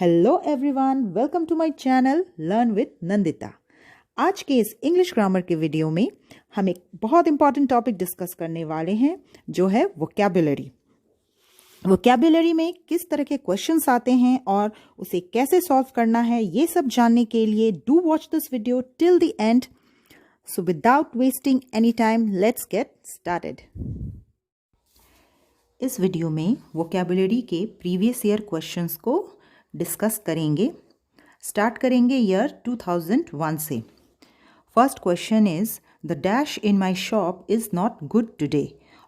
Hello everyone, welcome to my channel learn with Nandita. आज के इस इंग्लिश ग्रामर के वीडियो में हम एक बहुत इंपॉर्टेंट टॉपिक डिस्कस करने वाले हैं जो है वोकैबुलरी। वोकैबुलरी में किस तरह के क्वेश्चंस आते हैं और उसे कैसे सॉल्व करना है, ये सब जानने के लिए do watch this video till the end. So without wasting any time, let's get started. इस वीडियो में वोकैबुलरी के प्रीवियस ईयर क्वेश्चंस को डिस्कस करेंगे। स्टार्ट करेंगे ईयर 2001 से। First question is the dash in my shop is not good today.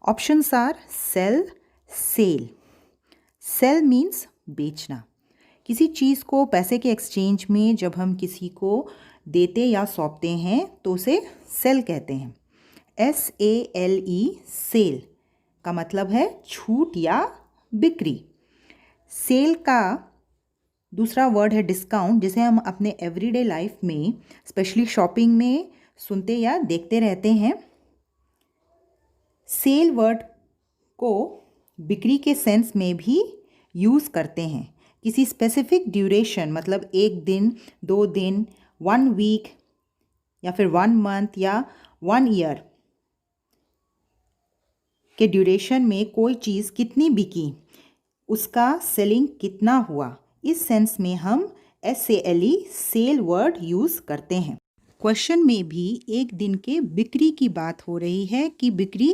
Options are sale, sell. Sell means बेचना। किसी चीज़ को पैसे के एक्सचेंज में जब हम किसी को देते या सौंपते हैं तो उसे सेल कहते हैं। SALE, सेल का मतलब है छूट या बिक्री। सेल का दूसरा वर्ड है डिस्काउंट, जिसे हम अपने एवरीडे लाइफ में स्पेशली शॉपिंग में सुनते या देखते रहते हैं। सेल वर्ड को बिक्री के सेंस में भी यूज़ करते हैं। किसी स्पेसिफिक ड्यूरेशन मतलब 1 दिन, 2 दिन, 1 वीक या फिर 1 मंथ या 1 ईयर के ड्यूरेशन में कोई चीज़ कितनी बिकी, उसका सेलिंग कितना हुआ, इस सेंस में हम SALE, सेल वर्ड यूज़ करते हैं। क्वेश्चन में भी एक दिन के बिक्री की बात हो रही है कि बिक्री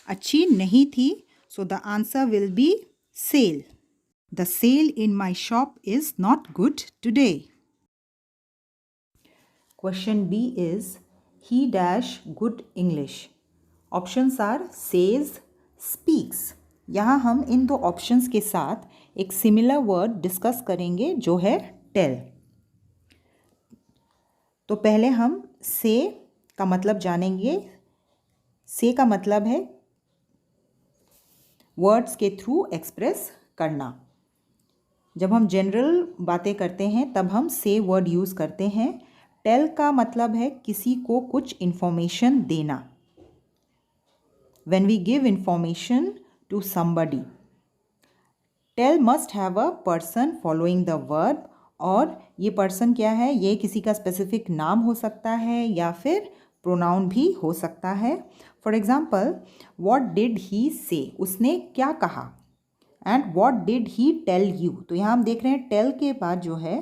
अच्छी नहीं थी, so the answer will be sale. The sale in my shop is not good today. Question B is he dash good English. Options are says, speaks. यहाँ हम इन दो ऑप्शंस के साथ एक सिमिलर वर्ड डिस्कस करेंगे जो है टेल। तो पहले हम से का मतलब जानेंगे। से का मतलब है वर्ड्स के थ्रू एक्सप्रेस करना। जब हम जनरल बातें करते हैं तब हम से वर्ड यूज़ करते हैं। टेल का मतलब है किसी को कुछ इंफॉर्मेशन देना। When we give information to somebody, tell must have a person following the verb, और ये पर्सन क्या है, ये किसी का स्पेसिफिक नाम हो सकता है या फिर प्रोनाउन भी हो सकता है। For example, what did he say, उसने क्या कहा। And what did he tell you, तो यहाँ हम देख रहे हैं टेल के बाद जो है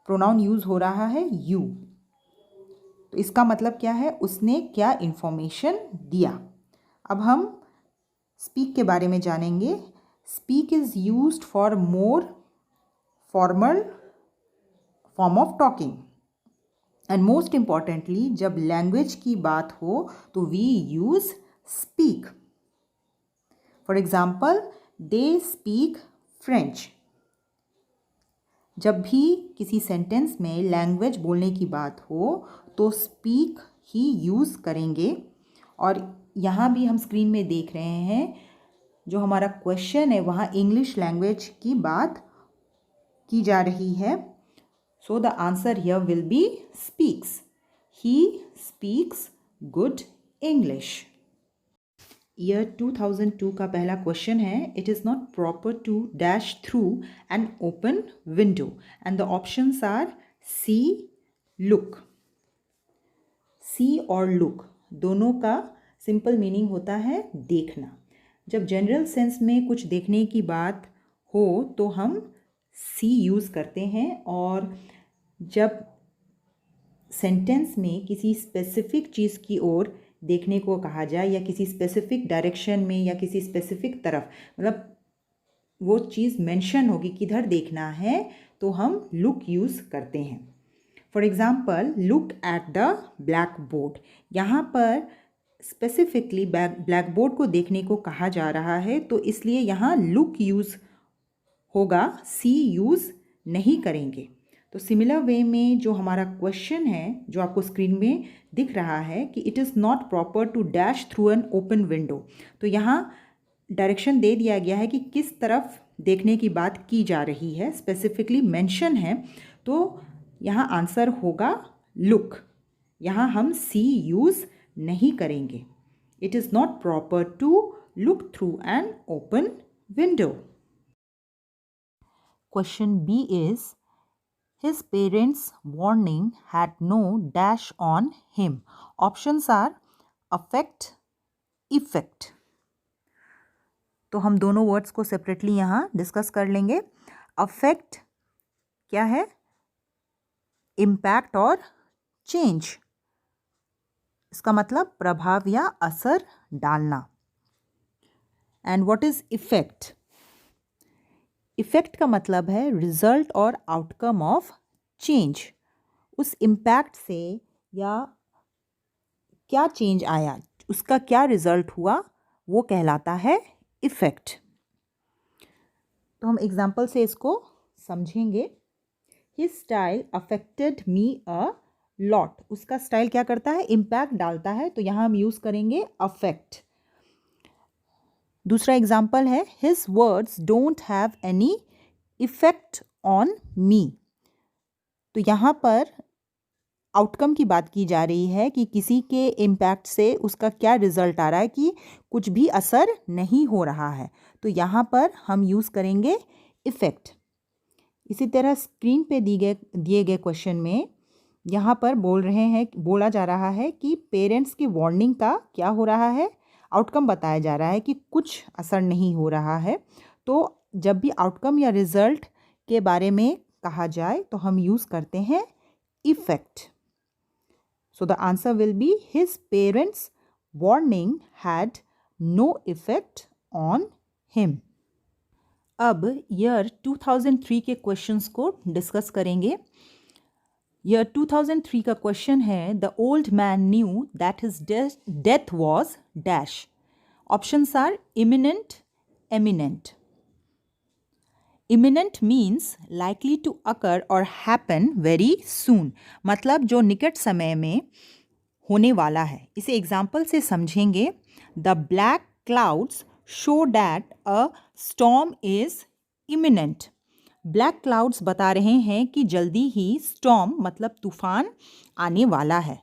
प्रोनाउन यूज़ हो रहा है यू। तो इसका मतलब क्या है, उसने क्या इंफॉर्मेशन दिया। अब हम स्पीक के बारे में जानेंगे। Speak is used for more formal form of talking. And most importantly, जब लैंग्वेज की बात हो तो we use speak. For example, they speak French. जब भी किसी सेंटेंस में लैंग्वेज बोलने की बात हो तो स्पीक ही यूज़ करेंगे। और यहाँ भी हम स्क्रीन में देख रहे हैं जो हमारा क्वेश्चन है वहाँ इंग्लिश लैंग्वेज की बात की जा रही है। So the answer here will be speaks. He speaks good English. Year 2002 का पहला क्वेश्चन है, it is not proper to dash through an open window, and the options are see, look. See और लुक दोनों का simple meaning होता है देखना। जब जनरल सेंस में कुछ देखने की बात हो तो हम सी यूज़ करते हैं, और जब सेंटेंस में किसी स्पेसिफिक चीज़ की ओर देखने को कहा जाए या किसी स्पेसिफिक डायरेक्शन में या किसी स्पेसिफिक तरफ, मतलब वो चीज़ मेंशन होगी किधर देखना है, तो हम लुक यूज़ करते हैं। For example, look at the black board. यहाँ पर स्पेसिफिकली ब्लैक बोर्ड को देखने को कहा जा रहा है, तो इसलिए यहाँ लुक यूज़ होगा, सी यूज़ नहीं करेंगे। तो सिमिलर वे में जो हमारा क्वेश्चन है जो आपको स्क्रीन में दिख रहा है कि it is not proper to dash through an open window, तो यहाँ डायरेक्शन दे दिया गया है कि किस तरफ देखने की बात की जा रही है, स्पेसिफिकली मेंशन है, तो यहाँ आंसर होगा लुक। यहाँ हम सी यूज़ नहीं करेंगे। It is not proper to look through an open window. Question B is His parents' warning had no dash on him. Options are affect, effect. तो हम दोनों वर्ड्स को सेपरेटली यहाँ डिस्कस कर लेंगे. अफेक्ट क्या है? इम्पैक्ट और चेंज. इसका मतलब प्रभाव या असर डालना. And what is effect? Effect का मतलब है रिजल्ट और आउटकम ऑफ चेंज. उस इम्पैक्ट से या क्या चेंज आया, उसका क्या रिजल्ट हुआ, वो कहलाता है इफेक्ट. तो हम एग्जाम्पल से इसको समझेंगे. His style affected me a lot. उसका स्टाइल क्या करता है? इम्पैक्ट डालता है. तो यहाँ हम यूज़ करेंगे अफेक्ट. दूसरा एग्जाम्पल है his words don't have any effect on me. तो यहाँ पर आउटकम की बात की जा रही है कि किसी के इम्पैक्ट से उसका क्या रिजल्ट आ रहा है, कि कुछ भी असर नहीं हो रहा है. तो यहाँ पर हम यूज़ करेंगे इफ़ेक्ट. इसी तरह स्क्रीन पे दिए गए क्वेश्चन में यहाँ पर बोला जा रहा है कि पेरेंट्स की वार्निंग का क्या हो रहा है? आउटकम बताया जा रहा है कि कुछ असर नहीं हो रहा है. तो जब भी आउटकम या रिजल्ट के बारे में कहा जाए तो हम यूज़ करते हैं effect. So the answer will be his parents' warning had no effect on him. अब ईयर 2003 के क्वेश्चंस को डिस्कस करेंगे. ईयर 2003 का क्वेश्चन है the old man knew that his death was dash. Options are imminent, eminent. Imminent means likely to occur और happen very soon. मतलब जो निकट समय में होने वाला है. इसे एग्जाम्पल से समझेंगे. The black clouds show that a storm is imminent. Black clouds बता रहे हैं कि जल्दी ही स्टॉर्म मतलब तूफान आने वाला है.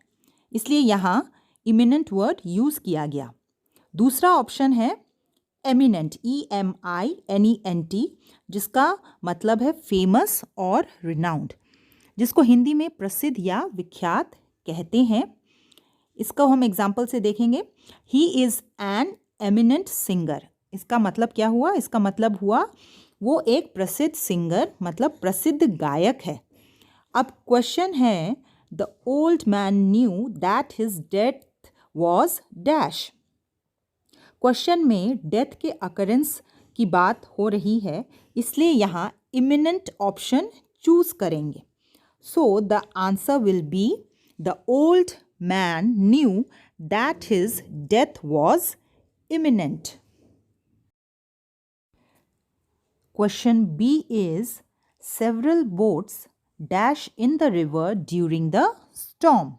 इसलिए यहाँ इमिनेंट वर्ड यूज़ किया गया. दूसरा ऑप्शन है एमिनेंट, EMINENT, जिसका मतलब है फेमस और रिनाउंड, जिसको हिंदी में प्रसिद्ध या विख्यात कहते हैं. इसको हम एग्जाम्पल से देखेंगे. He is an eminent singer. इसका मतलब क्या हुआ? इसका मतलब हुआ वो एक प्रसिद्ध सिंगर मतलब प्रसिद्ध गायक है. अब क्वेश्चन है the old man knew that his death was dash. Question में डेथ के अकरेंस की बात हो रही है, इसलिए यहाँ इमिनेंट ऑप्शन चूज करेंगे. So the answer will be the old man knew that his death was imminent. Question B is several boats dash in the river during the storm.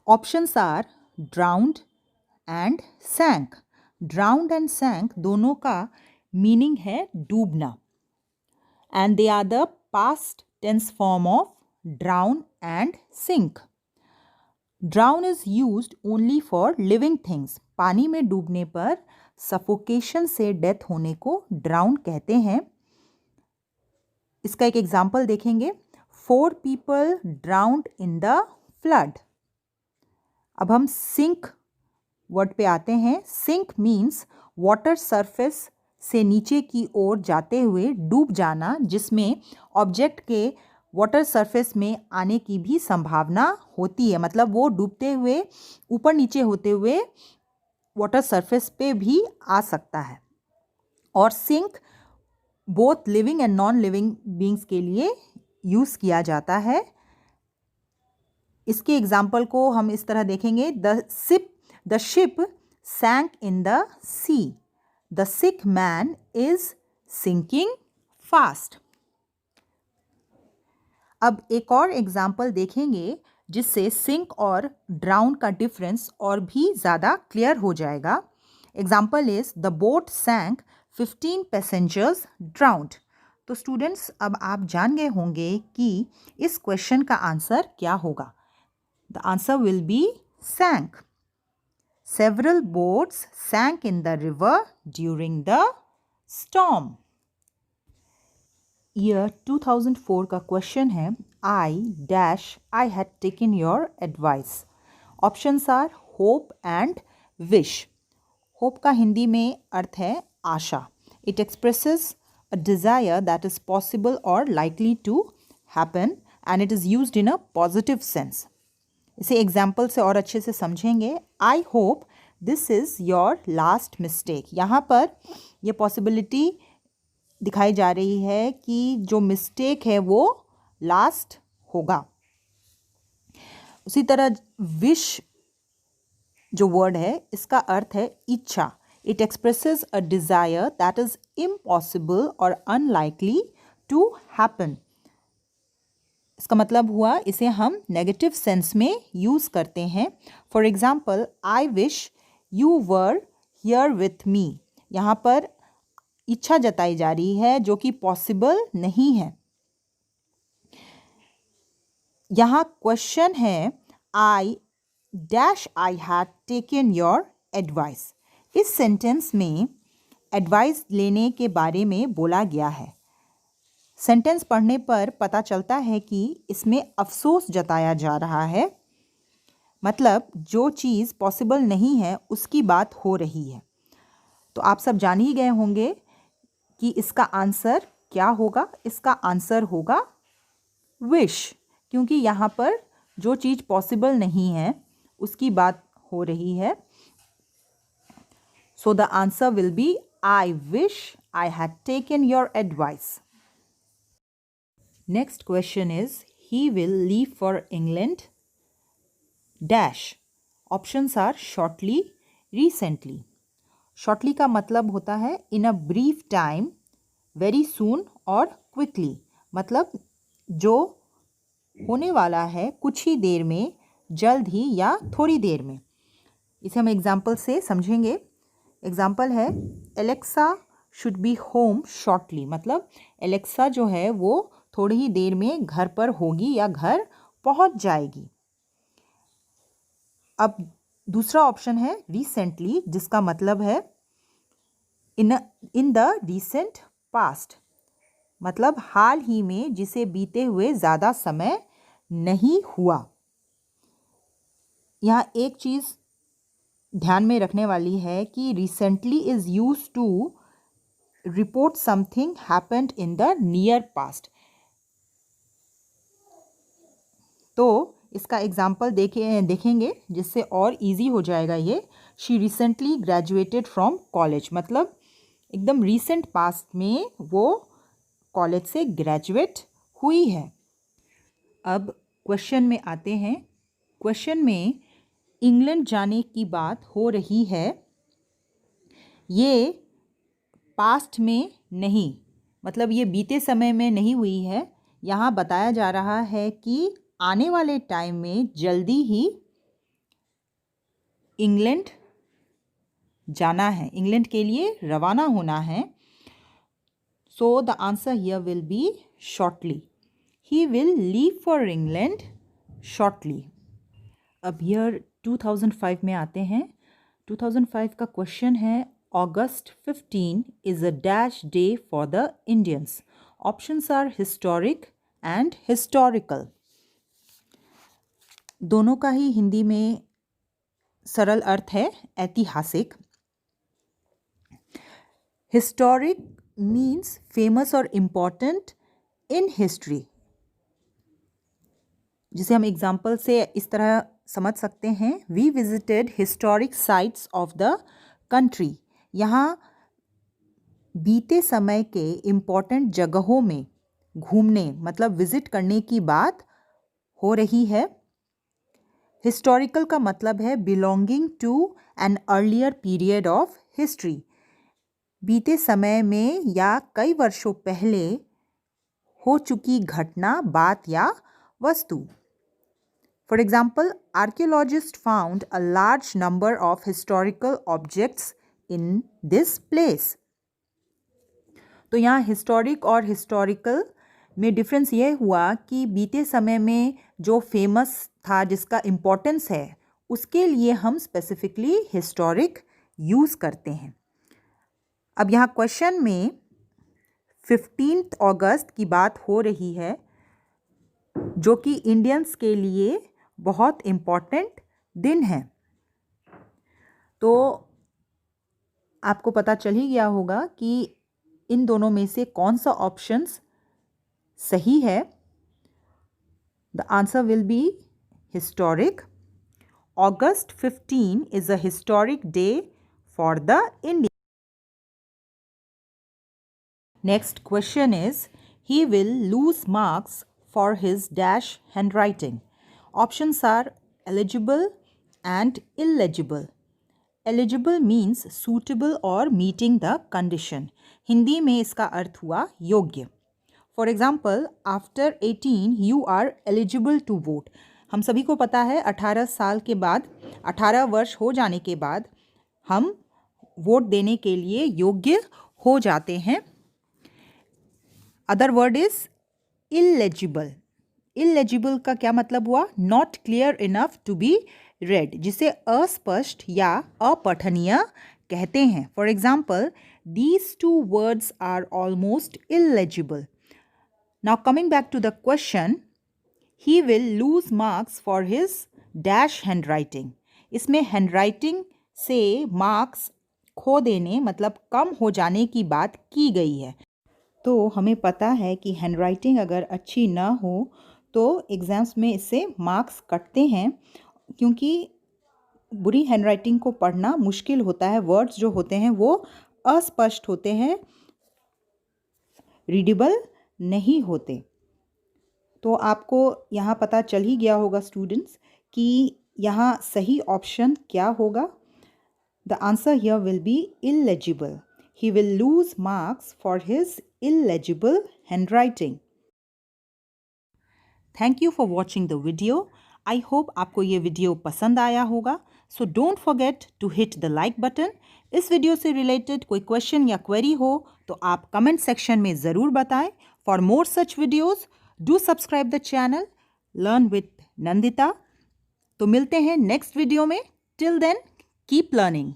Options are drowned and sank. Drowned and sank दोनों का meaning है डूबना. And they are the past tense form of drown and sink. Drown is used only for living things. पानी में डूबने पर suffocation से death होने को ड्राउन कहते हैं. इसका एक एग्जाम्पल देखेंगे. 4 people drowned in the flood. अब हम सिंक वर्ड पे आते हैं. सिंक मीन्स वाटर सरफेस से नीचे की ओर जाते हुए डूब जाना, जिसमें ऑब्जेक्ट के वाटर सरफेस में आने की भी संभावना होती है. मतलब वो डूबते हुए ऊपर नीचे होते हुए वाटर सरफेस पे भी आ सकता है. और sink both living and non living beings के लिए यूज़ किया जाता है. इसके एग्जाम्पल को हम इस तरह देखेंगे. The ship sank in the sea. The sick man is sinking fast. अब एक और एग्जाम्पल देखेंगे जिससे सिंक और ड्राउन का डिफरेंस और भी ज़्यादा क्लियर हो जाएगा. Example is the boat sank 15 passengers drowned. तो स्टूडेंट्स अब आप जान गए होंगे कि इस क्वेश्चन का आंसर क्या होगा. The answer will be sank. Several boats sank in the river during the storm. Year 2004 का क्वेश्चन है I had taken your advice. Options are hope and wish. Hope का हिंदी में अर्थ है आशा। It expresses a desire that is possible और likely to happen and it is used in a positive sense. इसे example से और अच्छे से समझेंगे। I hope this is your last mistake. यहाँ पर यह पॉसिबिलिटी दिखाई जा रही है कि जो मिस्टेक है वो लास्ट होगा। उसी तरह विश जो वर्ड है इसका अर्थ है इच्छा। It expresses a desire that is impossible और अनलाइकली टू हैपन। इसका मतलब हुआ इसे हम नेगेटिव सेंस में यूज़ करते हैं। For example, I wish you were here with me. यहाँ पर इच्छा जताई जा रही है जो कि पॉसिबल नहीं है। यहाँ क्वेश्चन है I had taken your advice. इस सेंटेंस में एडवाइस लेने के बारे में बोला गया है। सेंटेंस पढ़ने पर पता चलता है कि इसमें अफसोस जताया जा रहा है, मतलब जो चीज़ पॉसिबल नहीं है उसकी बात हो रही है। तो आप सब जान ही गए होंगे कि इसका आंसर क्या होगा। इसका आंसर होगा विश, क्योंकि यहाँ पर जो चीज़ पॉसिबल नहीं है उसकी बात हो रही है। So the answer will be I wish I had taken your advice. Next question is he will leave for England dash. Options are shortly, recently. Shortly का मतलब होता है in a brief time, very soon और quickly. मतलब जो होने वाला है कुछ ही देर में, जल्द ही या थोड़ी देर में। इसे हम एग्जाम्पल से समझेंगे। एग्जाम्पल है Alexa should be home shortly. मतलब एलेक्सा जो है वो थोड़ी ही देर में घर पर होगी या घर पहुंच जाएगी। अब दूसरा ऑप्शन है रिसेंटली, जिसका मतलब है इन द रिसेंट पास्ट। मतलब हाल ही में, जिसे बीते हुए ज़्यादा समय नहीं हुआ। यहाँ एक चीज़ ध्यान में रखने वाली है कि recently is used to report something happened in the near past. तो इसका एग्जाम्पल देखेंगे जिससे और इजी हो जाएगा ये। She recently graduated from college. मतलब एकदम रीसेंट पास्ट में वो कॉलेज से ग्रेजुएट हुई है। अब क्वेश्चन में आते हैं। क्वेश्चन में इंग्लैंड जाने की बात हो रही है। ये पास्ट में नहीं, मतलब ये बीते समय में नहीं हुई है। यहाँ बताया जा रहा है कि आने वाले टाइम में जल्दी ही इंग्लैंड जाना है, इंग्लैंड के लिए रवाना होना है। So the answer here will B shortly. He will leave for England shortly. अब ईयर 2005 में आते हैं। 2005 का क्वेश्चन है August 15 is a dash day for the Indians. Options are historic and historical. दोनों का ही हिंदी में सरल अर्थ है ऐतिहासिक। हिस्टोरिक मीन्स फेमस और इम्पॉर्टेंट इन हिस्ट्री, जिसे हम एग्जाम्पल से इस तरह समझ सकते हैं। We visited historic sites of the country. यहाँ बीते समय के इम्पॉर्टेंट जगहों में घूमने, मतलब विजिट करने की बात हो रही है। हिस्टोरिकल का मतलब है belonging to an earlier period of history. बीते समय में या कई वर्षों पहले हो चुकी घटना, बात या वस्तु। For example, archaeologists found a large number of historical objects in this place. तो यहाँ हिस्टोरिक और हिस्टोरिकल में डिफरेंस ये हुआ कि बीते समय में जो फेमस था, जिसका इम्पोर्टेंस है, उसके लिए हम स्पेसिफिकली हिस्टोरिक यूज़ करते हैं। अब यहाँ क्वेश्चन में 15 अगस्त की बात हो रही है, जो कि इंडियंस के लिए बहुत इम्पॉर्टेंट दिन है। तो आपको पता चल ही गया होगा कि इन दोनों में से कौन सा ऑप्शंस सही है। The answer will B historic. August 15 is a historic day for the Indians. Next question is, he will lose marks for his dash handwriting. Options are eligible and illegible. Eligible means suitable or meeting the condition. Hindi में इसका अर्थ हुआ योग्य। For example, after 18 you are eligible to vote. हम सभी को पता है 18 साल के बाद, 18 वर्ष हो जाने के बाद हम वोट देने के लिए योग्य हो जाते हैं। Other word is illegible. Illegible का क्या मतलब हुआ? Not clear enough to be read, जिसे अस्पष्ट या अपठनीय कहते हैं। For example, these 2 words are almost illegible. Now coming back to the question, he will lose marks for his dash handwriting. इसमें handwriting से marks खो देने मतलब कम हो जाने की बात की गई है। तो हमें पता है कि handwriting अगर अच्छी ना हो तो एग्ज़ाम्स में इससे मार्क्स कटते हैं, क्योंकि बुरी handwriting को पढ़ना मुश्किल होता है। वर्ड्स जो होते हैं वो अस्पष्ट होते हैं, रीडेबल नहीं होते। तो आपको यहाँ पता चल ही गया होगा स्टूडेंट्स कि यहाँ सही ऑप्शन क्या होगा। The answer here will be illegible. He will lose marks for his illegible handwriting. Thank you for watching the video. I hope आपको ये वीडियो पसंद आया होगा। So don't forget to hit the like button. इस video से related कोई question या query हो तो आप कमेंट सेक्शन में ज़रूर बताएं। For more such videos do subscribe the channel Learn with Nandita। तो मिलते हैं नेक्स्ट वीडियो में। Till then, keep learning।